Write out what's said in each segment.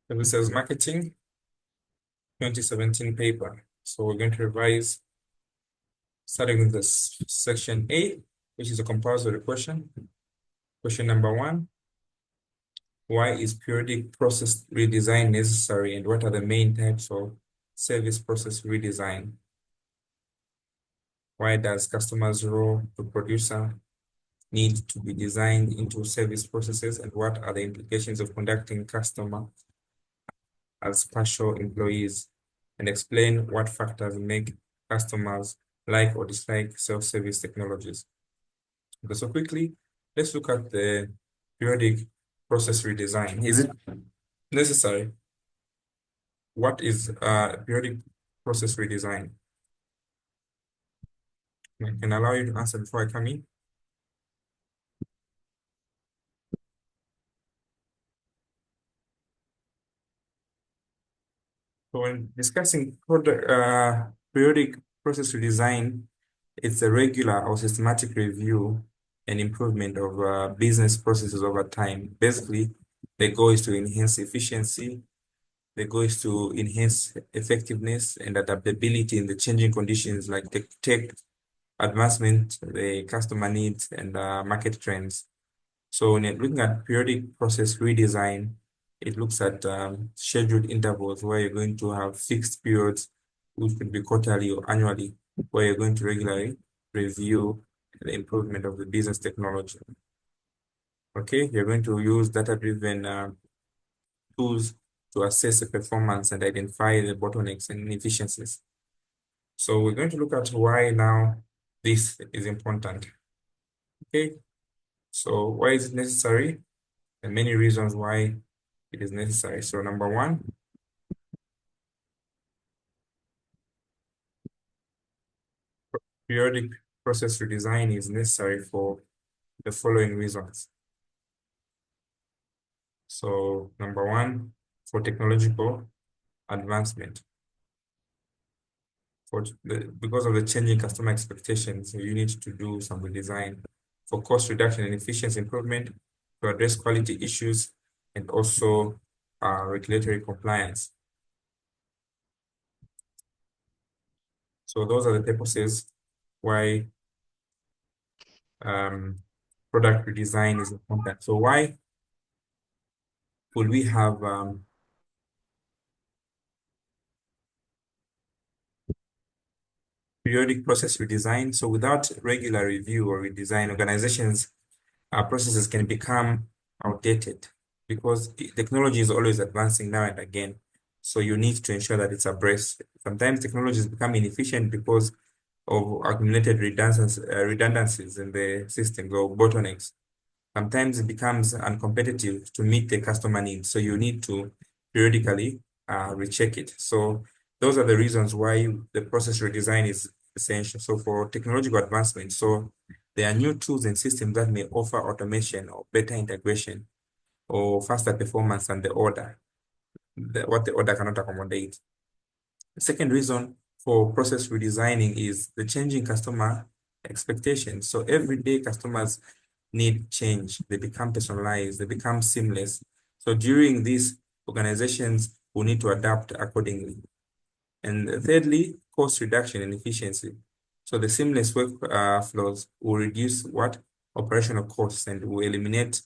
Services Marketing 2017 paper. So we're going to revise starting with this section A, which is a compulsory question. Question number 1, why is periodic process redesign necessary and what are the main types of service process redesign? Why does customers' role to producer need to be designed into service processes and what are the implications of conducting customer as partial employees, and explain what factors make customers like or dislike self-service technologies. Okay, so quickly, let's look at the periodic process redesign. Is it necessary? What is periodic process redesign? I can allow you to answer before I come in. So when discussing periodic process redesign, it's a regular or systematic review and improvement of business processes over time. Basically, the goal is to enhance efficiency, the goal is to enhance effectiveness and adaptability in the changing conditions like the tech advancement, the customer needs, and market trends. So when you're looking at periodic process redesign, it looks at scheduled intervals where you're going to have fixed periods, which could be quarterly or annually, where you're going to regularly review the improvement of the business technology. Okay, you're going to use data-driven tools to assess the performance and identify the bottlenecks and inefficiencies. So we're going to look at why now this is important. Okay, so why is it necessary? And many reasons why it is necessary. So number 1, periodic process redesign is necessary for the following reasons. So number 1, for technological advancement. Because of the changing customer expectations, you need to do some redesign for cost reduction and efficiency improvement, to address quality issues, and also regulatory compliance. So those are the purposes why product redesign is important. So why would we have periodic process redesign? So without regular review or redesign, organizations' processes can become outdated because technology is always advancing now and again. So you need to ensure that it's abreast. Sometimes technologies become inefficient because of accumulated redundancies in the systems or bottlenecks. Sometimes it becomes uncompetitive to meet the customer needs. So you need to periodically recheck it. So those are the reasons why the process redesign is essential. So for technological advancement, so there are new tools and systems that may offer automation or better integration or faster performance than what the order cannot accommodate. The second reason for process redesigning is the changing customer expectations. So every day customers need change. They become personalized, they become seamless. So during this, organizations will need to adapt accordingly. And thirdly, cost reduction and efficiency. So the seamless work flows will reduce what? Operational costs and will eliminate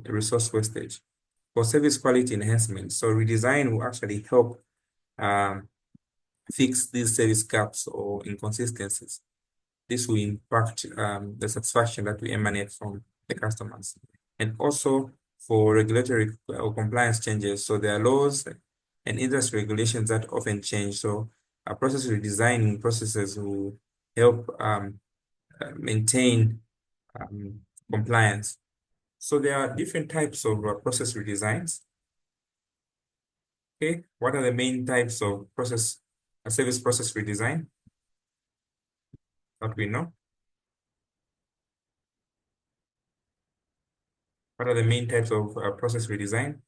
resource wastage. For service quality enhancement, so redesign will actually help fix these service gaps or inconsistencies. This will impact the satisfaction that we emanate from the customers. And also for regulatory or compliance changes, so there are laws and industry regulations that often change. So a process redesigning processes will help maintain compliance. So there are different types of process redesigns. Okay, what are the main types of service process redesign that we know? What are the main types of process redesign?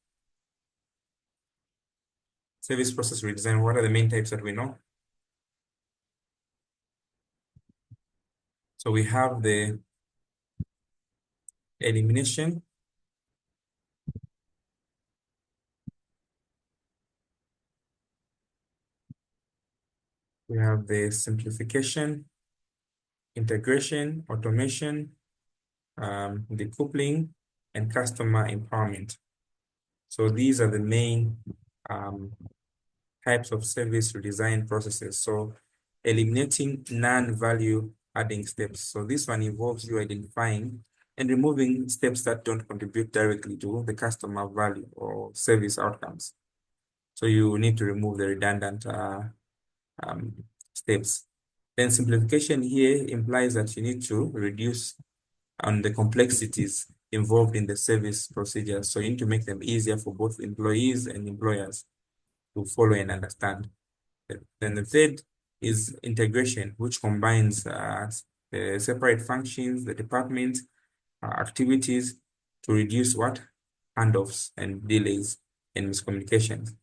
Service process redesign, what are the main types that we know? So we have the elimination, We have the simplification, integration, automation, decoupling, and customer empowerment. So these are the main um, types of service redesign processes. So eliminating non-value adding steps. So this one involves you identifying and removing steps that don't contribute directly to the customer value or service outcomes. So you need to remove the redundant um, steps. Then simplification here implies that you need to reduce on the complexities involved in the service procedure. So you need to make them easier for both employees and employers to follow and understand. Then the third is integration, which combines the separate functions, the departments, activities to reduce what? Handoffs and delays and miscommunications.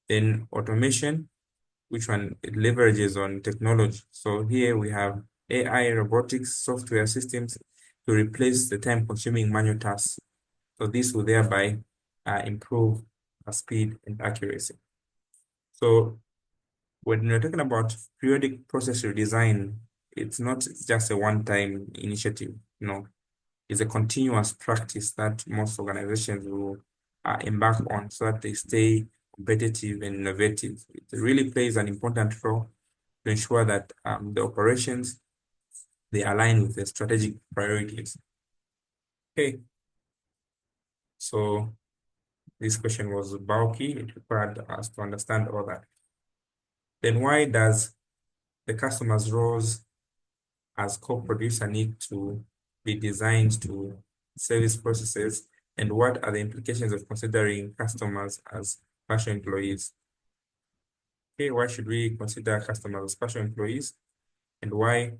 Then automation, which one it leverages on technology. So here we have AI, robotics, software systems to replace the time-consuming manual tasks. So this will thereby improve speed and accuracy. So when we're talking about periodic process redesign, it's not just a one-time initiative. No, it's a continuous practice that most organizations will embark on so that they stay competitive and innovative. It really plays an important role to ensure that the operations they align with the strategic priorities. Okay, so this question was bulky. It required us to understand all that. Then why does the customer's roles as co-producer need to be designed to service processes, and what are the implications of considering customers as partial employees? Okay, why should we consider customers as partial employees, and why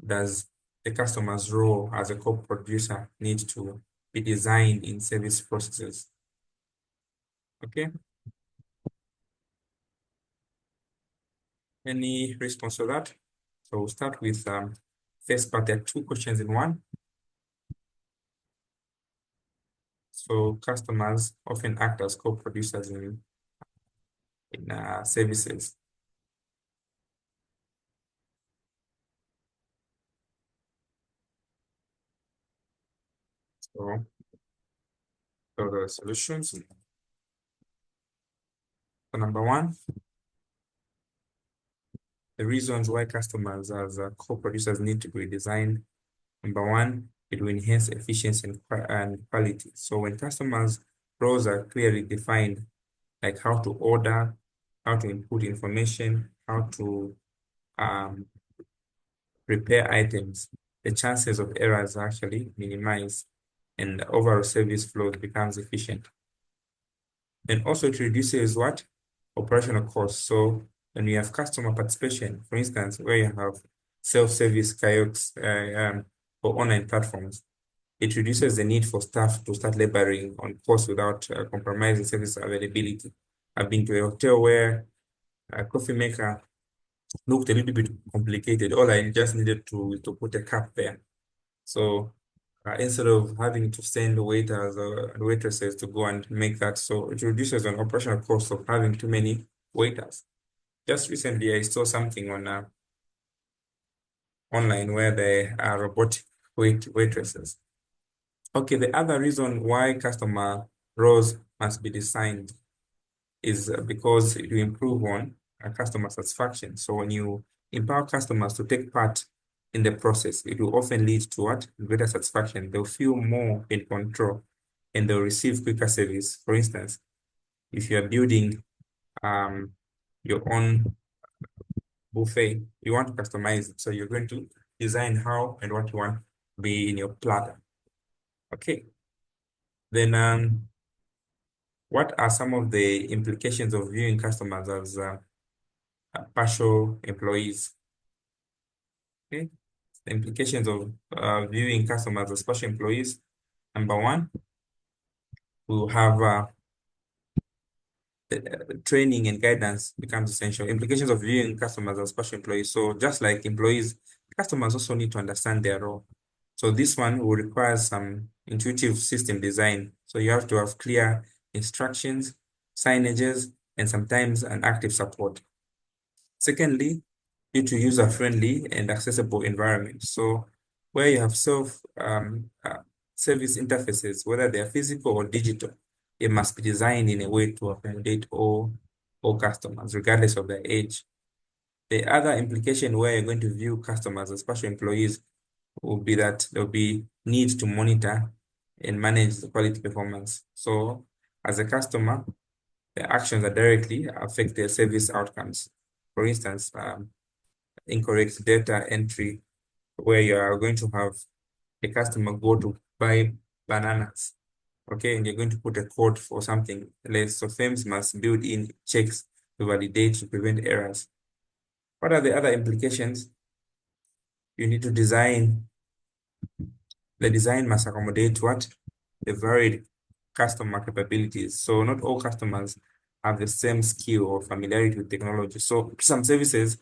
does the customer's role as a co-producer need to be designed in service processes? Okay, any response to that? So we'll start with first part. There are two questions in one. So customers often act as co-producers in services. So, so the solutions. So number one, the reasons why customers as co-producers need to be designed. Number one, it will enhance efficiency and quality. So when customers' roles are clearly defined, like how to order, how to input information, how to um, prepare items, the chances of errors are actually minimized and the overall service flow becomes efficient. And also it reduces what? Operational costs. So when we have customer participation, for instance, where you have self-service kiosks or online platforms, it reduces the need for staff to start laboring on costs without compromising service availability. I've been to a hotel where a coffee maker looked a little bit complicated. All I just needed to put a cup there. So instead of having to send waiters or waitresses to go and make that, so it reduces an operational cost of having too many waiters. Just recently, I saw something on online where there are robotic waitresses. Okay, the other reason why customer roles must be designed is because it will improve on customer satisfaction. So when you empower customers to take part in the process, it will often lead to what? Greater satisfaction. They'll feel more in control and they'll receive quicker service. For instance, if you are building um, your own buffet, you want to customize it. So you're going to design how and what you want to be in your platter. Okay. Then what are some of the implications of viewing customers as partial employees? Okay. The implications of viewing customers as partial employees. Number one, we will have training and guidance becomes essential. Implications of viewing customers as partial employees. So just like employees, customers also need to understand their role. So this one will require some intuitive system design. So you have to have clear instructions, signages, and sometimes an active support. Secondly, due to user-friendly and accessible environments. So where you have service interfaces, whether they are physical or digital, it must be designed in a way to accommodate all customers, regardless of their age. The other implication where you're going to view customers, especially employees, will be that there'll be need to monitor and manage the quality performance. So as a customer, the actions that directly affect their service outcomes. For instance, incorrect data entry, where you are going to have a customer go to buy bananas, okay, and you're going to put a code for something less. So firms must build in checks to validate to prevent errors. What are the other implications? You need to design, the design must accommodate what? The varied customer capabilities. So not all customers have the same skill or familiarity with technology. So some services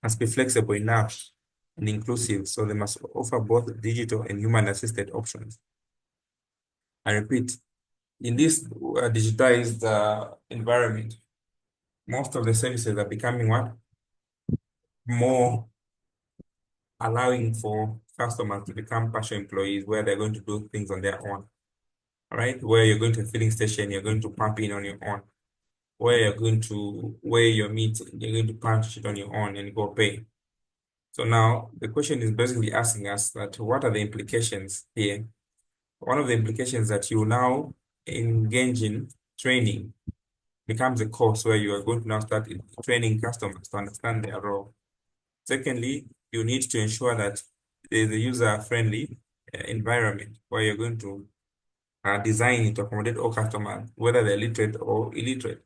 must be flexible enough and inclusive. So they must offer both digital and human assisted options. I repeat, in this digitized environment, most of the services are becoming what? More allowing for customers to become partial employees where they're going to do things on their own. All right, where you're going to a filling station, you're going to pump in on your own. Where you're going to weigh your meat, you're going to punch it on your own and go pay. So now the question is basically asking us that what are the implications here? One of the implications that you now engage in training becomes a course where you are going to now start training customers to understand their role. Secondly, you need to ensure that there's a user-friendly environment where you're going to design it to accommodate all customers, whether they're literate or illiterate.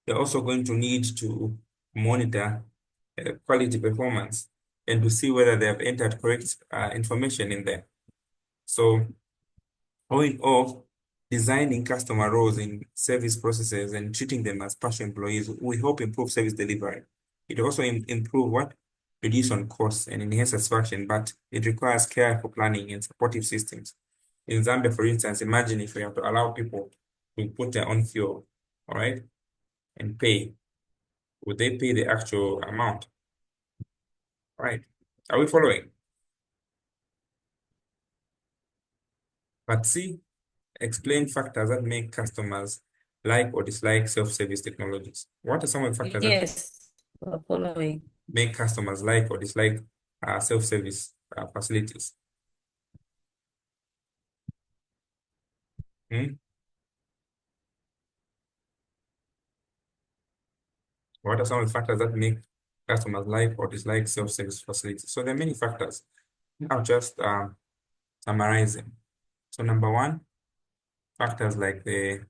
You're also going to need to monitor quality performance and to see whether they have entered correct information in there. So all in all, designing customer roles in service processes and treating them as partial employees, we hope improve service delivery. It also improve what? Reduce on costs and enhance satisfaction, but it requires careful planning and supportive systems. In Zambia, for instance, imagine if we have to allow people to put their own fuel, all right, and pay. Would they pay the actual amount? Right. Are we following? But C, explain factors that make customers like or dislike self-service technologies. What are some of the factors that Yes, we're following. make customers like or dislike self-service facilities? Hmm? What are some of the factors that make customers like or dislike self-service facilities? So there are many factors. I'll just summarize them. So number one, factors like the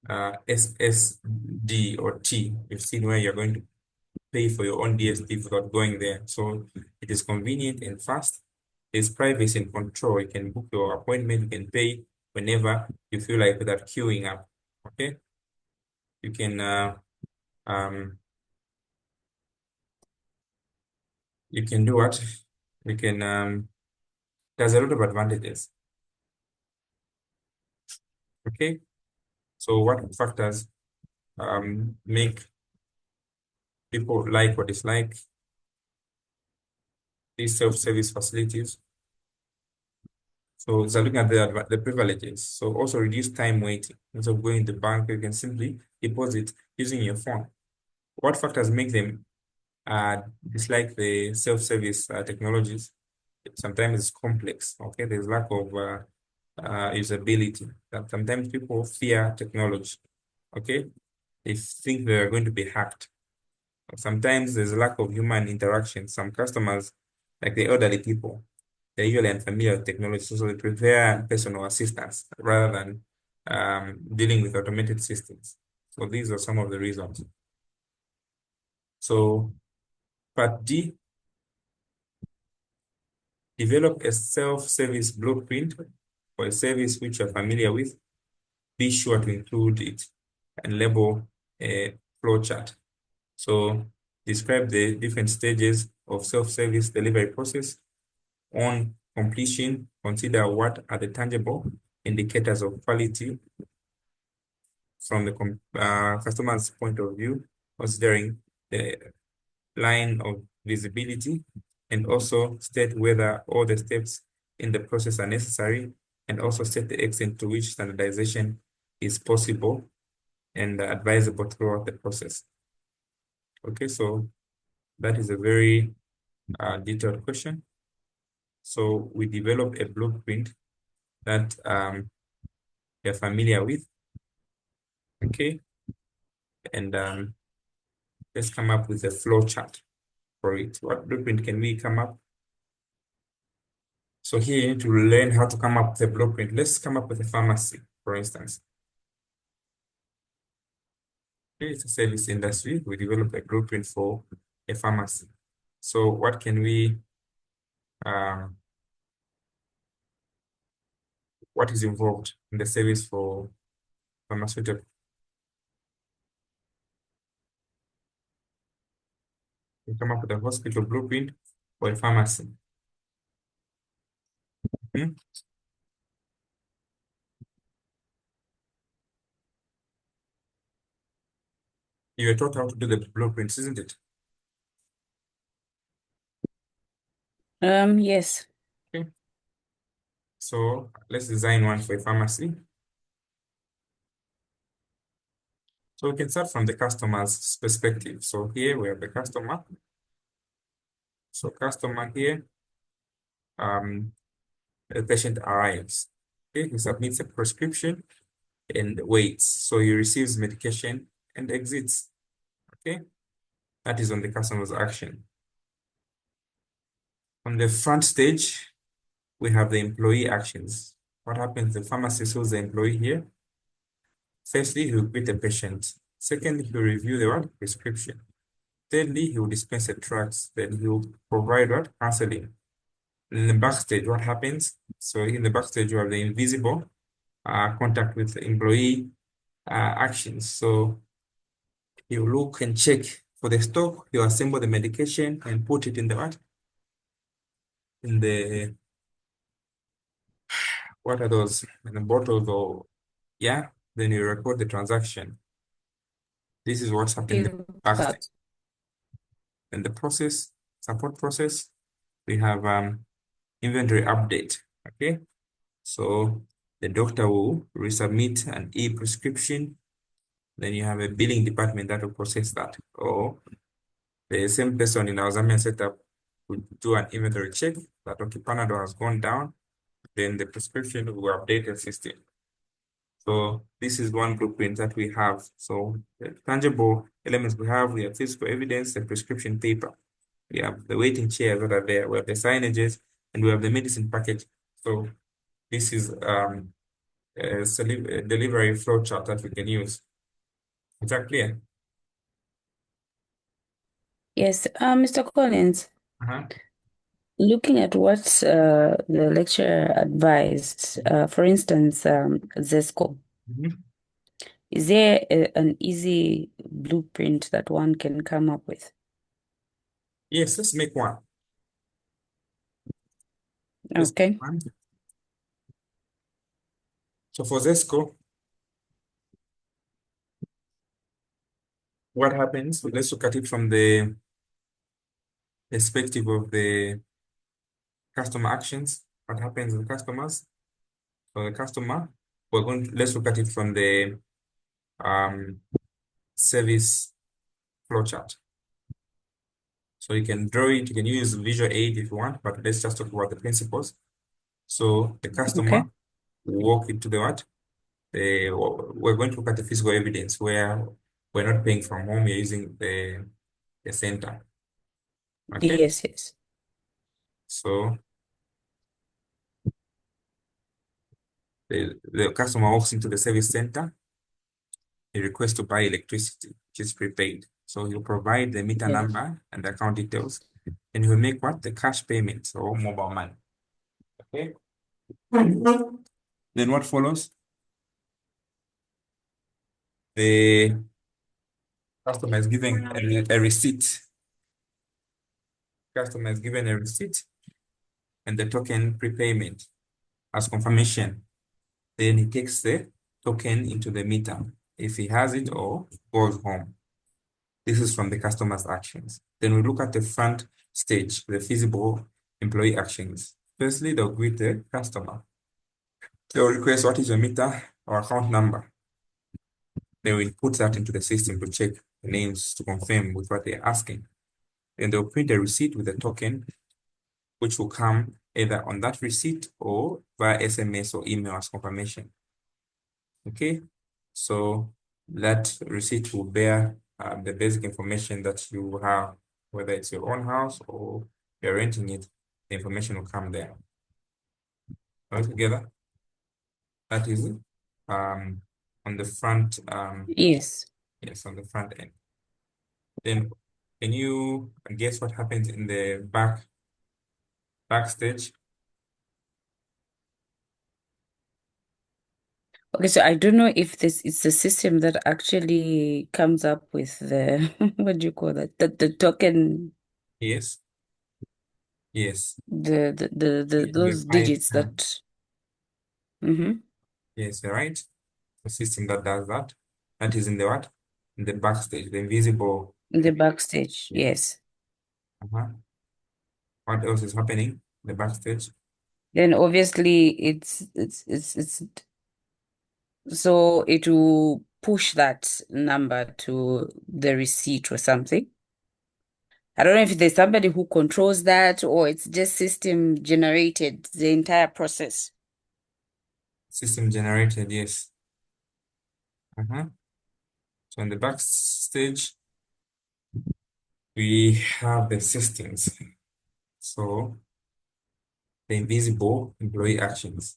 SSD or T. You've seen where you're going to pay for your own DSD without going there. So it is convenient and fast. There's privacy and control. You can book your appointment, you can pay whenever you feel like without queuing up. Okay. You can um you can do what? You can there's a lot of advantages. Okay. So what factors make people like or dislike these self-service facilities? So looking at the privileges. So also reduce time waiting. Instead of going to the bank, you can simply deposit using your phone. What factors make them dislike the self-service technologies? Sometimes it's complex. Okay, there's lack of usability. Sometimes people fear technology. Okay, they think they're going to be hacked. Sometimes there's a lack of human interaction. Some customers, like the elderly people, they're usually unfamiliar with technology, so they prefer personal assistance rather than dealing with automated systems. So these are some of the reasons. So part D, develop a self-service blueprint for a service which you're familiar with. Be sure to include it and label a flowchart. So describe the different stages of self-service delivery process. On completion, consider what are the tangible indicators of quality from the customer's point of view. considering the line of visibility, and also state whether all the steps in the process are necessary, and also state the extent to which standardization is possible and advisable throughout the process. Okay, so that is a very detailed question. So we develop a blueprint that you're familiar with. Okay, and let's come up with a flow chart for it. What blueprint can we come up? So here you need to learn how to come up with a blueprint. Let's come up with a pharmacy, for instance. Okay, it's a service industry. We develop a blueprint for a pharmacy. So what can we, what is involved in the service for pharmaceutical? We come up with a hospital blueprint for a pharmacy. Hmm? You were taught how to do the blueprints, isn't it? Yes. Okay. So let's design one for a pharmacy. So we can start from the customer's perspective. So here we have the customer. So customer here, the patient arrives. Okay, he submits a prescription and waits. So he receives medication and exits. Okay, that is on the customer's action. On the front stage, we have the employee actions. What happens? The pharmacist who's the employee here. Firstly, he will greet the patient. Secondly, he will review the what? Prescription. Thirdly, he will dispense the drugs. Then he will provide what? Counseling. In the backstage, what happens? So in the backstage, you have the invisible contact with the employee actions. So you look and check for the stock, you assemble the medication and put it in the what? In the, what are those? In the bottles or, yeah, then you record the transaction. This is what's happening in the Few backstage. cups. In the process, support process, we have inventory update, okay? So the doctor will resubmit an e-prescription. Then you have a billing department that will process that. Or the same person in our Zambian setup will do an inventory check that okay, Panadol has gone down. Then the prescription will update the system. So this is one blueprint that we have. So the tangible elements we have physical evidence, the prescription paper. We have the waiting chairs that are there. We have the signages, and we have the medicine package. So this is a delivery flow chart that we can use. Is that clear? Yes. Mr. Collins, Uh-huh. looking at what the lecturer advised, for instance, ZESCO, Mhm. is there an easy blueprint that one can come up with? Yes, let's make one. Let's make Okay. one. So for Zesco, what happens? Let's look at it from the perspective of the customer actions. What happens with customers? For the customer, let's look at it from the service flowchart. So you can draw it, you can use visual aid if you want, but let's just talk about the principles. So the customer Okay. will walk into the what? We're going to look at the physical evidence where we're not paying from home, we're using the center. Okay, Yes, yes. so the customer walks into the service center, he requests to buy electricity, which is prepaid. So he'll provide the meter Yes. number and the account details, and he'll make what? The cash payment or mobile money. Okay. Then what follows? The customer is given a receipt. Customer is given a receipt and the token prepayment as confirmation. Then he takes the token into the meter if he has it or goes home. This is from the customer's actions. Then we look at the front stage, the feasible employee actions. Firstly, they'll greet the customer. They'll request what is your meter or account number. They will put that into the system to check the names to confirm with what they're asking. Then they'll print a receipt with a token, which will come either on that receipt or via SMS or email as confirmation. Okay, so that receipt will bear the basic information that you have, whether it's your own house or you're renting it, the information will come there. All together, that is on the front, Yes. yes, on the front end. Then can you guess what happens in the backstage? Okay, so I don't know if this is the system that actually comes up with the what do you call that? The token, Yes, yes. those digits that. Mm-hmm. Yes, you're right. The system that does that. That is in the what? In the backstage, the invisible. The backstage, Yeah. yes. Uh-huh. What else is happening in the backstage? Then obviously it's so it will push that number to the receipt or something. I don't know if there's somebody who controls that or it's just system generated, the entire process. System generated, yes. Uh-huh. So in the backstage, we have the systems. So the invisible employee actions.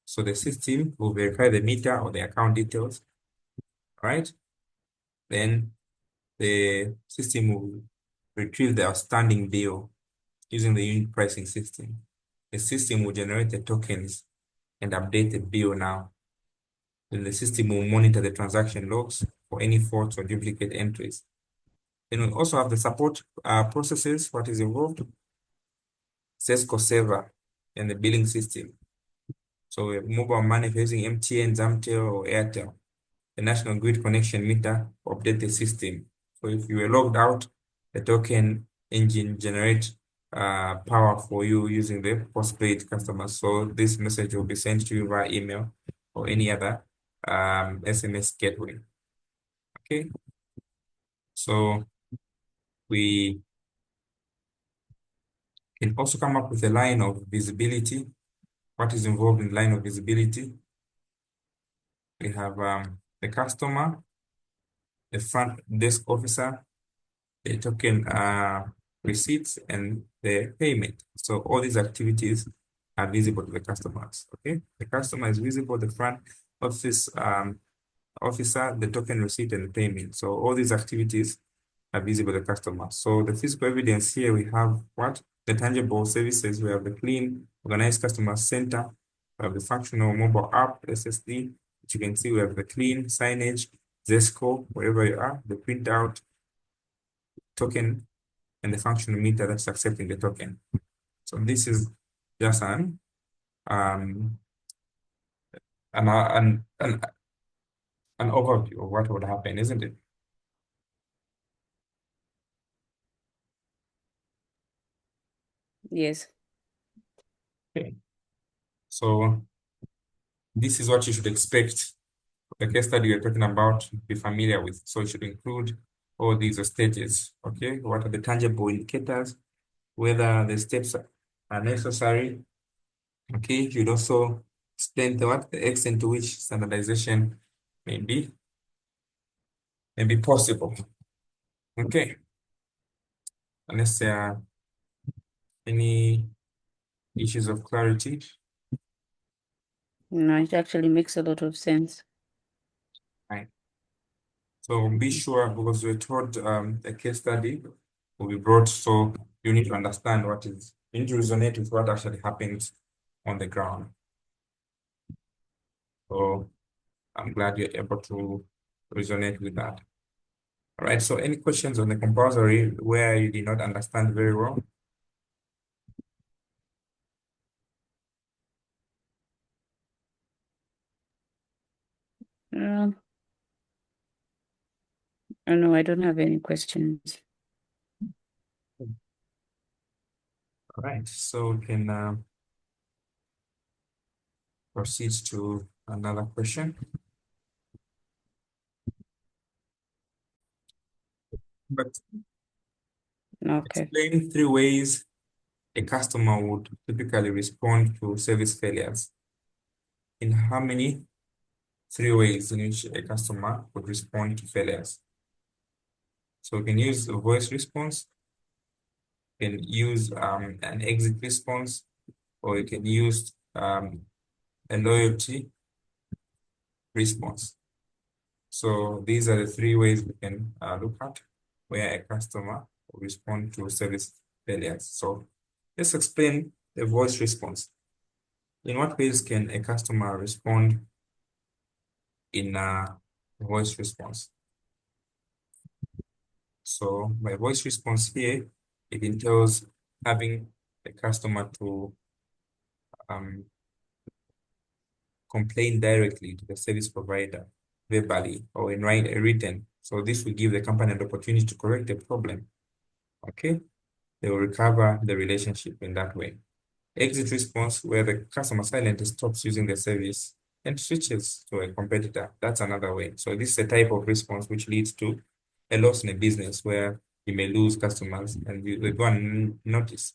So the system will verify the meter or the account details, right? Then the system will retrieve the outstanding bill using the unit pricing system. The system will generate the tokens and update the bill now. Then the system will monitor the transaction logs for any faults or duplicate entries. Then we also have the support processes, what is involved, Sesco server, and the billing system. So we have mobile money using MTN, Zamtel, or Airtel. The national grid connection meter will update the system. So if you were logged out, the token engine generate power for you using the postpaid customers. So this message will be sent to you via email or any other SMS gateway. Okay, so we can also come up with a line of visibility. What is involved in line of visibility? We have the customer, the front desk officer, the token receipts, and the payment. So all these activities are visible to the customers. Okay, the customer is visible, the front office officer, the token receipt, and the payment. So all these activities are visible to the customer. So the physical evidence here, we have what? The tangible services. We have the clean, organized customer center. We have the functional mobile app, SSD, which you can see we have the clean signage, Zesco, wherever you are, the printout, token, and the functional meter that's accepting the token. So this is just um, an, an, an, an overview of what would happen, isn't it? Yes. Okay. So this is what you should expect. The case study you're talking about, be familiar with. So it should include all these stages. Okay, what are the tangible indicators? Whether the steps are necessary. Okay, you should also explain the extent to which standardization may be possible. Okay, unless there are any issues of clarity. No, it actually makes a lot of sense. Right. So be sure, because we're told a case study will be brought, so you need to understand you need to resonate with what actually happens on the ground. So I'm glad you're able to resonate with that. All right, so any questions on the compulsory where you did not understand very well? Uh, Oh no, I don't have any questions. All right, so we can proceed to another question. But Okay. explain 3 ways a customer would typically respond to service failures. In how many 3 ways in which a customer would respond to failures? So we can use a voice response, we can use an exit response, or you can use a loyalty response. So these are the 3 ways we can look at where a customer will respond to service failures. So let's explain the voice response. In what ways can a customer respond in a voice response? So by voice response here, it entails having the customer to um, complain directly to the service provider verbally or in written. So this will give the company an opportunity to correct the problem. Okay, they will recover the relationship in that way. Exit response, where the customer silently stops using the service and switches to a competitor. That's another way. So this is a type of response which leads to a loss in a business where you may lose customers and they go and notice.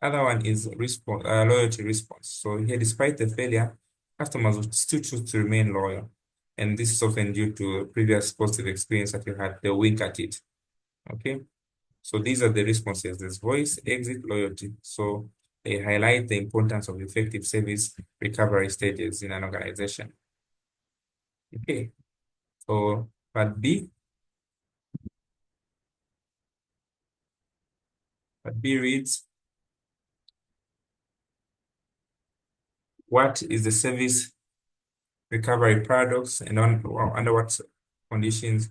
Other one is response, loyalty response. So here, despite the failure, customers will still choose to remain loyal. And this is often due to a previous positive experience that you had. They'll wink at it. Okay. So these are the responses. There's voice, exit, loyalty. So they highlight the importance of effective service recovery stages in an organization. Okay. So part B reads, what is the service recovery paradox and under what conditions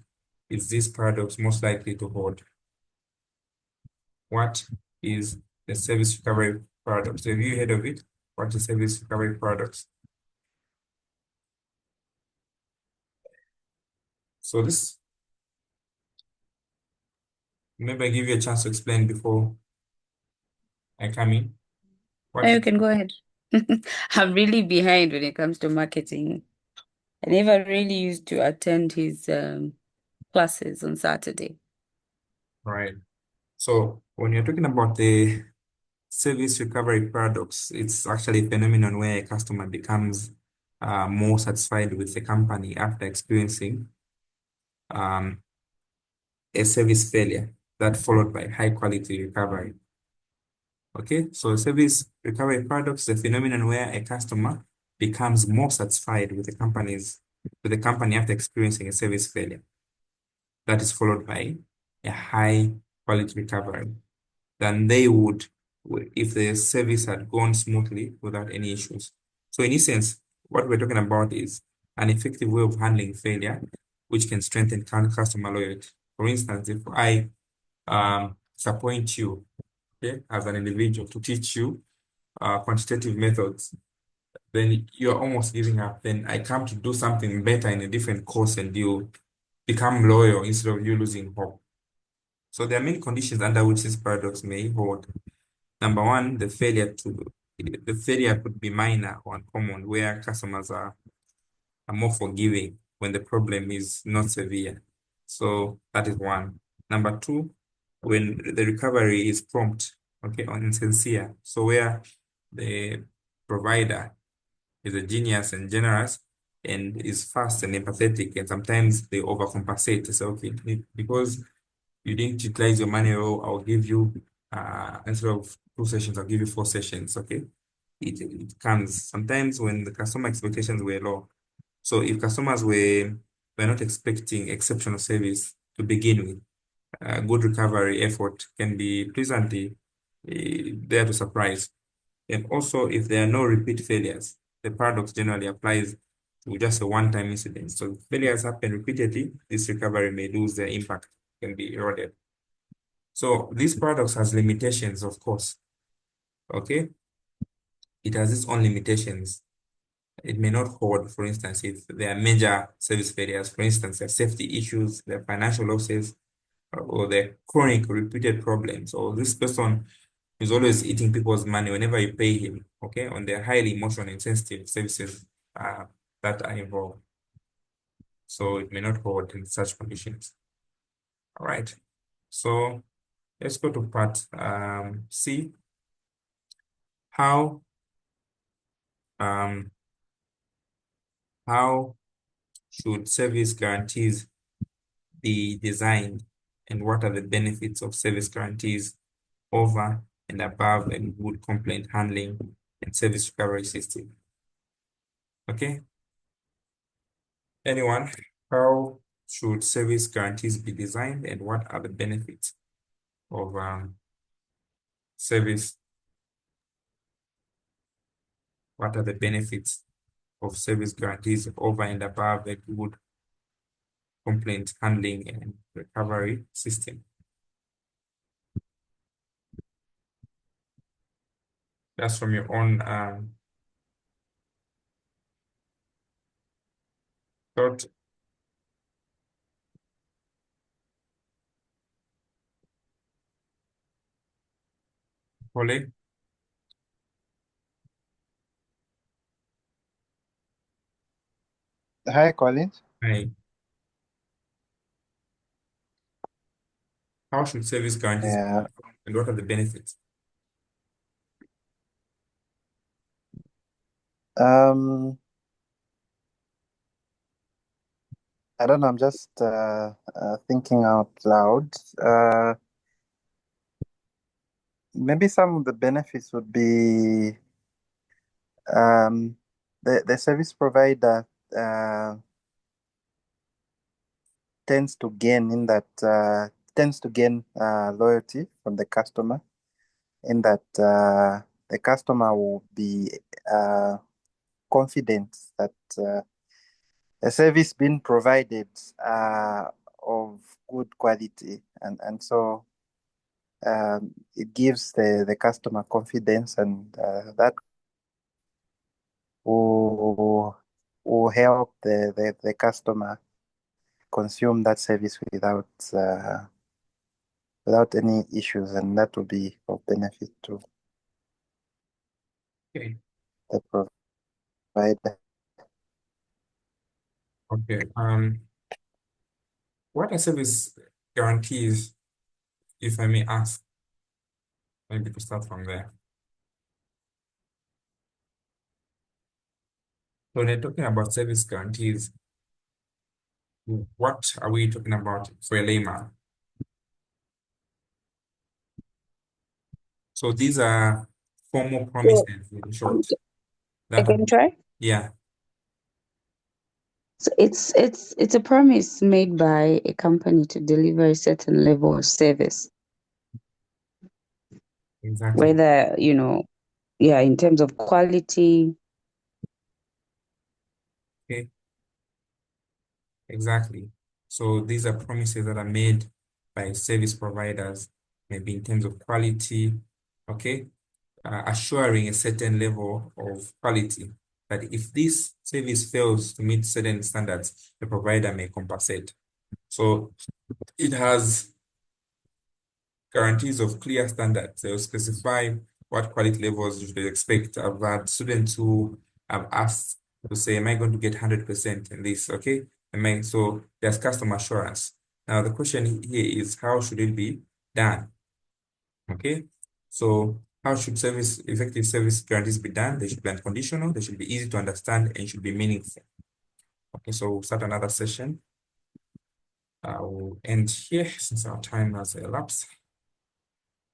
is this paradox most likely to hold? What is the service recovery paradox? Have you heard of it? What is service recovery paradox? So this, maybe I give you a chance to explain before I come in. Oh, What you can go ahead. I'm really behind when it comes to marketing. I never really used to attend his classes on Saturday. Right. So when you're talking about the service recovery paradox, it's actually a phenomenon where a customer becomes more satisfied with the company after experiencing um, a service failure that followed by high quality recovery. Okay, so service recovery paradox is a phenomenon where a customer becomes more satisfied with the company after experiencing a service failure that is followed by a high quality recovery than they would if the service had gone smoothly without any issues. So in essence, what we're talking about is an effective way of handling failure, which can strengthen customer loyalty. For instance, if I disappoint you, okay, as an individual to teach you quantitative methods, then you're almost giving up. Then I come to do something better in a different course and you become loyal instead of you losing hope. So there are many conditions under which this paradox may hold. Number one, the failure could be minor or uncommon, where customers are more forgiving when the problem is not severe. So that is one. Number two, when the recovery is prompt, okay, and sincere. So where the provider is a genius and generous and is fast and empathetic, and sometimes they overcompensate to say, okay, because you didn't utilize your money well, I'll give you instead of 2 sessions, I'll give you 4 sessions. Okay. It comes sometimes when the customer expectations were low. So if customers were not expecting exceptional service to begin with, good recovery effort can be pleasantly there to surprise. And also, if there are no repeat failures, the paradox generally applies to just a one-time incident. So if failures happen repeatedly, this recovery may lose their impact, can be eroded. So this paradox has limitations, of course. Okay, it has its own limitations. it may not hold, for instance, if there are major service failures, for instance, there are safety issues, there are financial losses, or there are chronic repeated problems, or this person is always eating people's money whenever you pay him, okay, on the highly emotional and sensitive services that are involved. So it may not hold in such conditions. All right. So let's go to part C. How um, how should service guarantees be designed, and what are the benefits of service guarantees over and above a good complaint handling and service recovery system? Okay. Anyone? How should service guarantees be designed, and what are the benefits of service? What are the benefits of service guarantees over and above a good complaint handling and recovery system? That's from your own thought, Holly. Hi, Collins. Hi. How should service guarantees be Yeah, designed, and what are the benefits? um, I don't know. I'm just thinking out loud. Maybe some of the benefits would be um, the service provider uh, tends to gain loyalty from the customer, in that the customer will be uh, confident that the service being provided of good quality, and so it gives the customer confidence, and that will, will help the customer consume that service without any issues, and that will be of benefit to Okay. the provider. Okay. What are service guarantees, if I may ask? Maybe to start from there. So when we're talking about service guarantees, what are we talking about for a layman? So these are formal So promises, in short, I that have, can try. yeah, So it's a promise made by a company to deliver a certain level of service, exactly. whether, yeah, in terms of quality. Okay, exactly. So these are promises that are made by service providers, maybe in terms of quality, okay, assuring a certain level of quality. That if this service fails to meet certain standards, the provider may compensate. So it has guarantees of clear standards. They'll specify what quality levels you should expect. I've had students who have asked to say, am I going to get 100% in this? Okay. So there's customer assurance. Now the question here is, how should it be done? Okay. So how should effective service guarantees be done? They should be unconditional, they should be easy to understand, and should be meaningful. Okay, so we'll start another session. I will end here since our time has elapsed.